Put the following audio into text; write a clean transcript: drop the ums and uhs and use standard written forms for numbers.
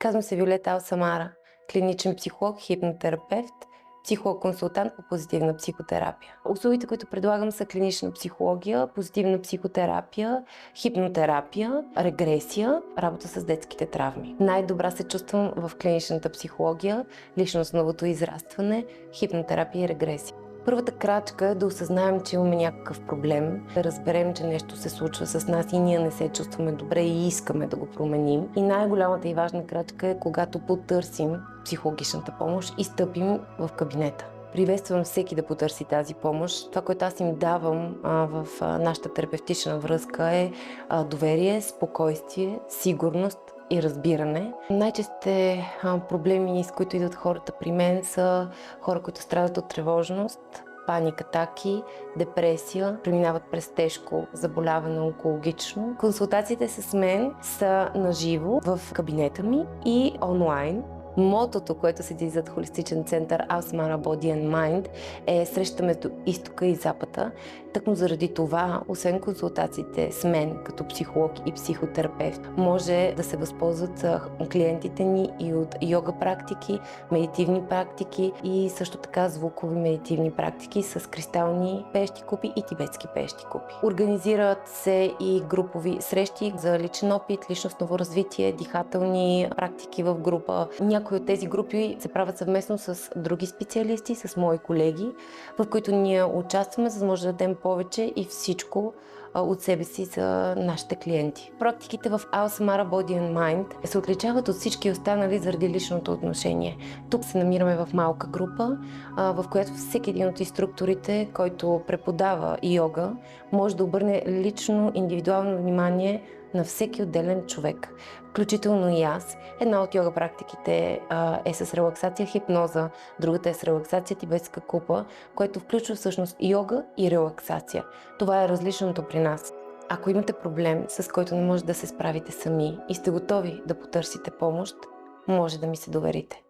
Казвам се Виолета Алсамара, клиничен психолог, хипнотерапевт, психолог-консултант по позитивна психотерапия. Услугите, които предлагам, са клинична психология, позитивна психотерапия, хипнотерапия, регресия, работа с детските травми. Най-добра се чувствам в клиничната психология, личностновото израстване, хипнотерапия и регресия. Първата крачка е да осъзнаем, че имаме някакъв проблем, да разберем, че нещо се случва с нас и ние не се чувстваме добре и искаме да го променим. И най-голямата и важна крачка е, когато потърсим психологичната помощ и стъпим в кабинета. Приветствам всеки да потърси тази помощ. Това, което аз им давам в нашата терапевтична връзка е доверие, спокойствие, сигурност и разбиране. Най-честите проблеми, с които идват хората при мен, са хора, които страдат от тревожност, паникатаки, депресия, преминават през тежко заболяване онкологично. Консултациите с мен са наживо в кабинета ми и онлайн. Мотото, което седи зад холистичен център Алсамара Body and Mind, е среща между изтока и запада. Тъкмо заради това, освен консултациите с мен като психолог и психотерапевт, може да се възползват клиентите ни и от йога практики, медитивни практики и също така звукови медитивни практики с кристални пеещи купи и тибетски пеещи купи. Организират се и групови срещи за личен опит, личностно развитие, дихателни практики в група. Някои от тези групи се правят съвместно с други специалисти, с мои колеги, в които ние участваме, за да може да дадем повече и всичко от себе си за нашите клиенти. Практиките в Алсамара Body and Mind се отличават от всички останали заради личното отношение. Тук се намираме в малка група, в която всеки един от инструкторите, който преподава йога, може да обърне лично, индивидуално внимание на всеки отделен човек, включително и аз. Една от йога практиките е с релаксация хипноза, другата е с релаксация тибетска купа, което включва всъщност йога и релаксация. Това е различното при нас. Ако имате проблем, с който не може да се справите сами и сте готови да потърсите помощ, може да ми се доверите.